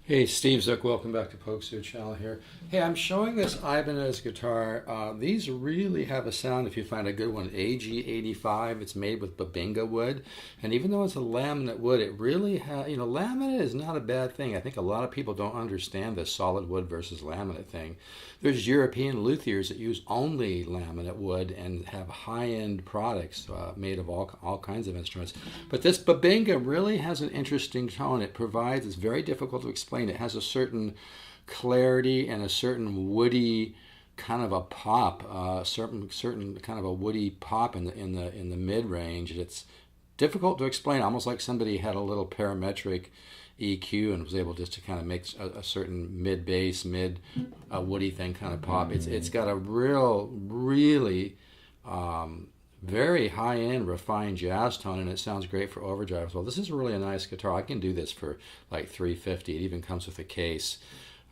Hey, Steve Zook, welcome back to Pokesoo Channel here. Hey, I'm showing this Ibanez guitar. These really have a sound if you find a good one. AG85, it's made with babinga wood. And even though it's a laminate wood, it really has, laminate is not a bad thing. I think a lot of people don't understand the solid wood versus laminate thing. There's European luthiers that use only laminate wood and have high-end products made of all kinds of instruments. But this babinga really has an interesting tone. It's very difficult to explain. It has a certain clarity and a certain woody kind of a pop, certain kind of a woody pop in the mid range. It's difficult to explain, almost like somebody had a little parametric EQ and was able just to kind of make a certain mid bass, woody thing kind of pop. It's got a really very high-end refined jazz tone, and it sounds great for overdrive as well. This is really a nice guitar. I can do this for like $350. It even comes with a case.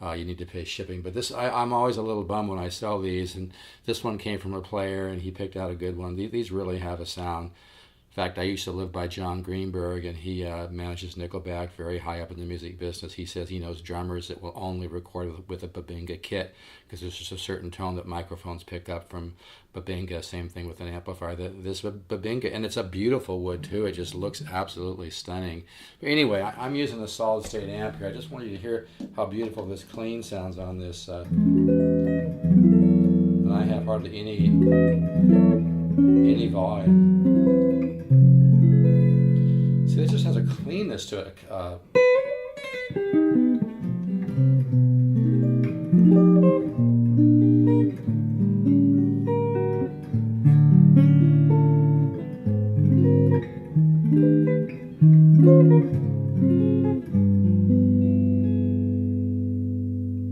You need to pay shipping, but I'm always a little bummed when I sell these, and this one came from a player and he picked out a good one. These really have a sound. In fact, I used to live by John Greenberg, and he manages Nickelback, very high up in the music business. He says he knows drummers that will only record with a babinga kit because there's just a certain tone that microphones pick up from babinga. Same thing with an amplifier. This babinga, and it's a beautiful wood too. It just looks absolutely stunning. But anyway, I'm using a solid state amp here. I just want you to hear how beautiful this clean sounds on this. And I have hardly any volume. See, it just has a cleanness to it.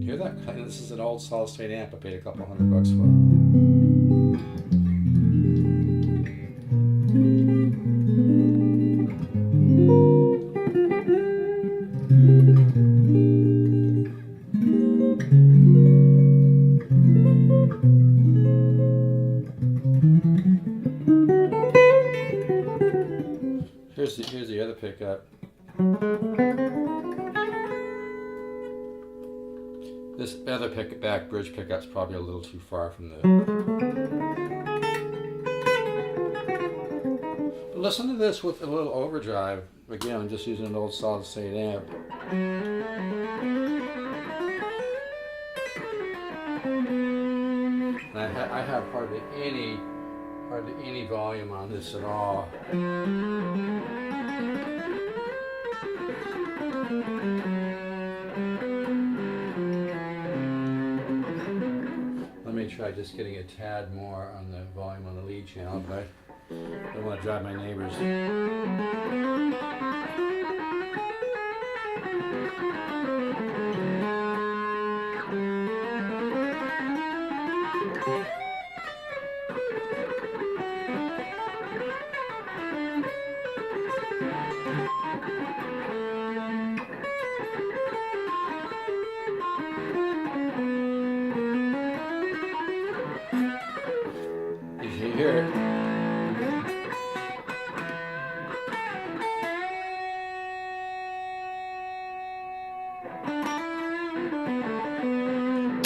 Hear that? This is an old solid state amp I paid a couple $100 for. Here's the other pickup. This other back bridge pickup's probably a little too far from the... But listen to this with a little overdrive. Again, I'm just using an old solid state amp. And I have hardly any volume on this at all. Let me try just getting a tad more on the volume on the lead channel, but I don't want to drive my neighbors. Hear it.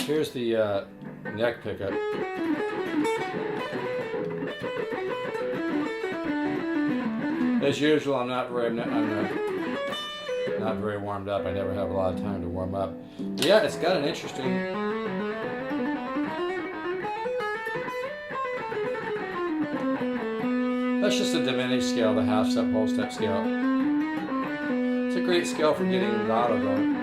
Here's the neck pickup. As usual, I'm not very warmed up. I never have a lot of time to warm up. Yeah, it's got an interesting. That's just a diminished scale, the half step, whole step scale. It's a great scale for getting the auto going.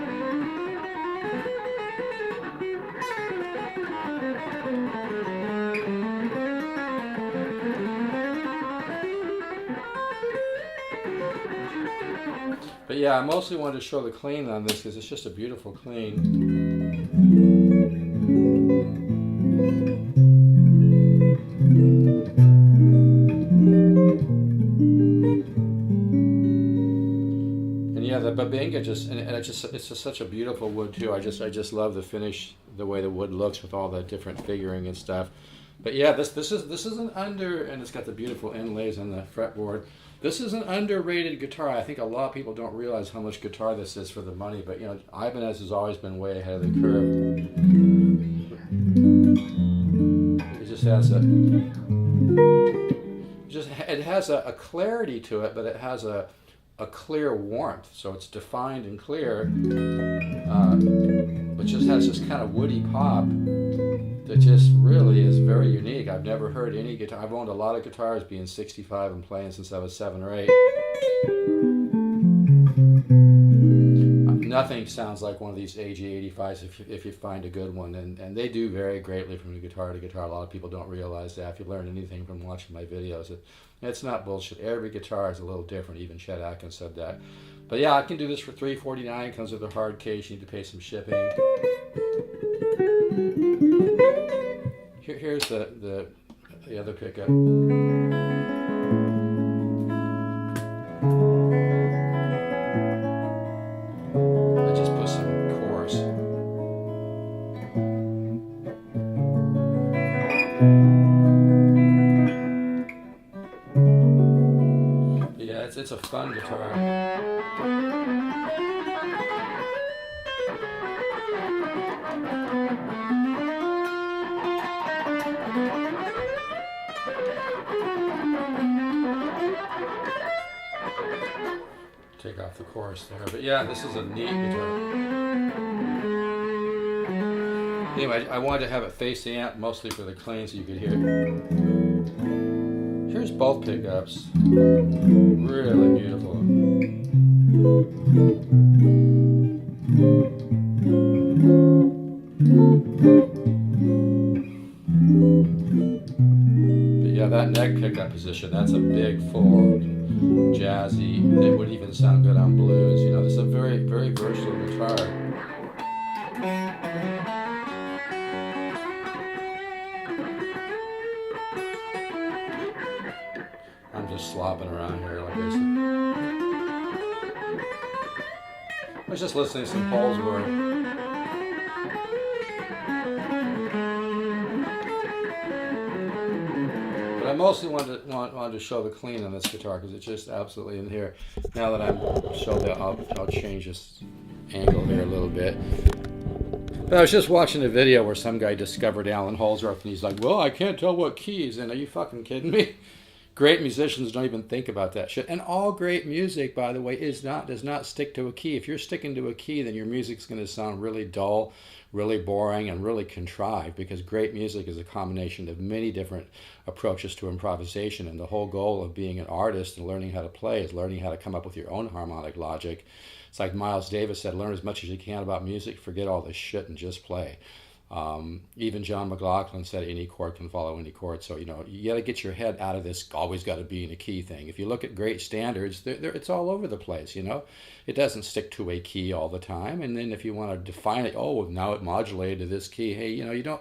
But yeah, I mostly wanted to show the clean on this because it's just a beautiful clean. Yeah, the babinga it's just such a beautiful wood too. I just love the finish, the way the wood looks with all the different figuring and stuff. But yeah, this is an under, and it's got the beautiful inlays on the fretboard. This is an underrated guitar. I think a lot of people don't realize how much guitar this is for the money, but you know, Ibanez has always been way ahead of the curve. It just has a clarity to it, but it has a clear warmth. So it's defined and clear, but just has this kind of woody pop that just really is very unique. I've never heard any guitar. I've owned a lot of guitars, being 65 and playing since I was 7 or 8. Nothing sounds like one of these AG85s if you find a good one, and they do vary greatly from guitar to guitar. A lot of people don't realize that. If you learn anything from watching my videos, it's not bullshit. Every guitar is a little different. Even Chet Atkins said that. But yeah, I can do this for $349. Comes with a hard case. You need to pay some shipping. Here's the other pickup. I just put some chorus. Yeah, it's a fun guitar. Take off the chorus there, but yeah, this is a neat guitar. Anyway, I wanted to have it face the amp mostly for the clean so you could hear it. Here's both pickups. Really beautiful. But yeah, that neck pickup position, that's a big, full, jazzy. It would even sound good on blues. You know, this is a very, very versatile guitar. I'm just slopping around here like this. I was just listening to some Holsworth. But I mostly wanted to show the clean on this guitar because it's just absolutely in here. Now that I'm showed that, I'll change this angle here a little bit. But I was just watching a video where some guy discovered Alan Holsworth and he's like, well, I can't tell what key he's in. Are you fucking kidding me? Great musicians don't even think about that shit. And all great music, by the way, does not stick to a key. If you're sticking to a key, then your music's going to sound really dull, really boring, and really contrived, because great music is a combination of many different approaches to improvisation. And the whole goal of being an artist and learning how to play is learning how to come up with your own harmonic logic. It's like Miles Davis said, learn as much as you can about music, forget all this shit and just play. Even John McLaughlin said any chord can follow any chord. So, you know, you got to get your head out of this always got to be in a key thing. If you look at great standards, it's all over the place, you know. It doesn't stick to a key all the time. And then if you want to define it, oh, now it modulated to this key. Hey, you know, you got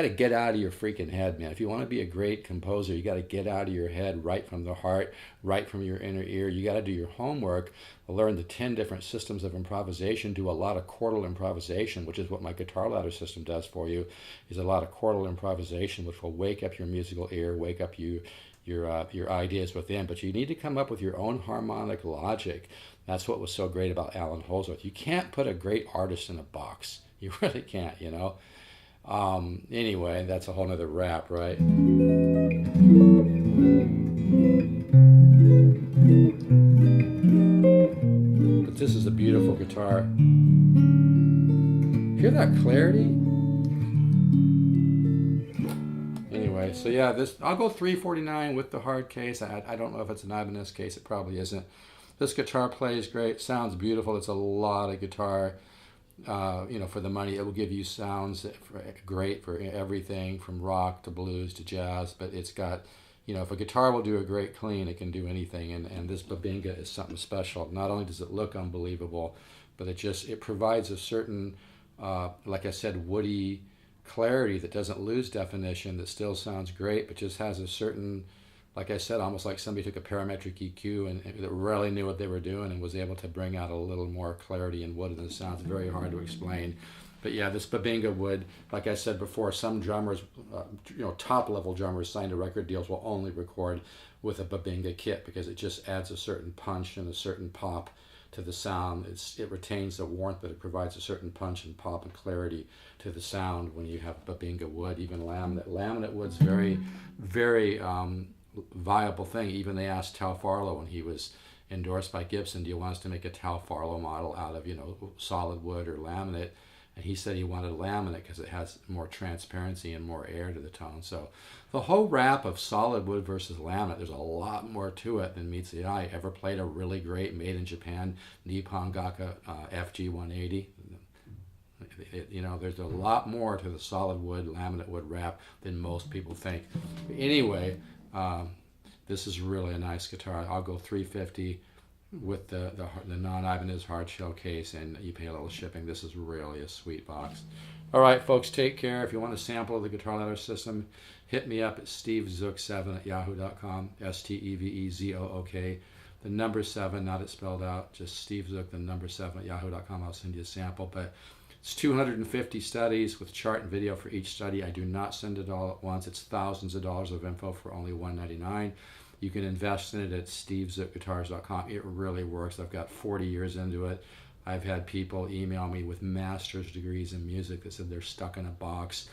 to get out of your freaking head, man. If you want to be a great composer, you got to get out of your head, right from the heart, right from your inner ear. You got to do your homework, learn the 10 different systems of improvisation, do a lot of chordal improvisation, which is what my guitar ladder system does for you, is a lot of chordal improvisation, which will wake up your musical ear, wake up your ideas within. But you need to come up with your own harmonic logic. That's what was so great about Alan Holsworth. You can't put a great artist in a box. You really can't, you know. Anyway, that's a whole nother rap, right? But this is a beautiful guitar. Hear that clarity? Anyway, so yeah, I'll go $349 with the hard case. I don't know if it's an Ibanez case. It probably isn't. This guitar plays great, sounds beautiful. It's a lot of guitar. You know, for the money, it will give you sounds great for everything from rock to blues to jazz. But it's got, you know, if a guitar will do a great clean, it can do anything. And this Babinga is something special. Not only does it look unbelievable, but it provides a certain, like I said, woody clarity that doesn't lose definition, that still sounds great, but just has a certain, like I said, almost like somebody took a parametric EQ and that really knew what they were doing and was able to bring out a little more clarity and wood, and it sounds very hard to explain. But yeah, this Babinga wood, like I said before, some drummers, top level drummers signed to record deals will only record with a Babinga kit because it just adds a certain punch and a certain pop to the sound. It retains the warmth, but it provides a certain punch and pop and clarity to the sound when you have Babinga wood. Even laminate wood's very, very viable thing. Even they asked Tal Farlow when he was endorsed by Gibson, do you want us to make a Tal Farlow model out of solid wood or laminate? And he said he wanted laminate because it has more transparency and more air to the tone. So the whole wrap of solid wood versus laminate, there's a lot more to it than meets the eye. Ever played a really great made in Japan Nippon Gakka FG 180? There's a lot more to the solid wood, laminate wood wrap than most people think. But anyway, this is really a nice guitar. I'll go $350 with the non-Ibanez hard shell case, and you pay a little shipping. This is really a sweet box. All right, folks, take care. If you want a sample of the guitar ladder system, hit me up at stevezook7@yahoo.com, STEVEZOOK. The number 7, not it spelled out, just Steve Zook, the number 7@yahoo.com. I'll send you a sample. But it's 250 studies with chart and video for each study. I do not send it all at once. It's thousands of dollars of info for only $199. You can invest in it at stevezookguitars.com. It really works. I've got 40 years into it. I've had people email me with master's degrees in music that said they're stuck in a box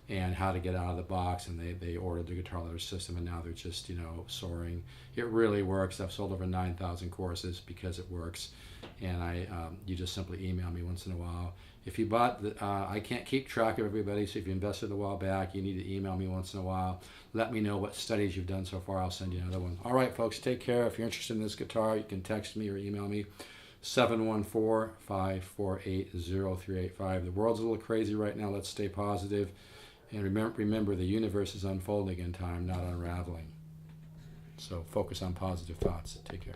and how to get out of the box, and they ordered the guitar ladder system, and now they're just soaring. It really works. I've sold over 9,000 courses because it works, and you just simply email me once in a while. If you bought, I can't keep track of everybody, so if you invested a while back, you need to email me once in a while. Let me know what studies you've done so far. I'll send you another one. All right, folks, take care. If you're interested in this guitar, you can text me or email me, 714-548-0385. The world's a little crazy right now. Let's stay positive. And remember, the universe is unfolding in time, not unraveling. So focus on positive thoughts. Take care.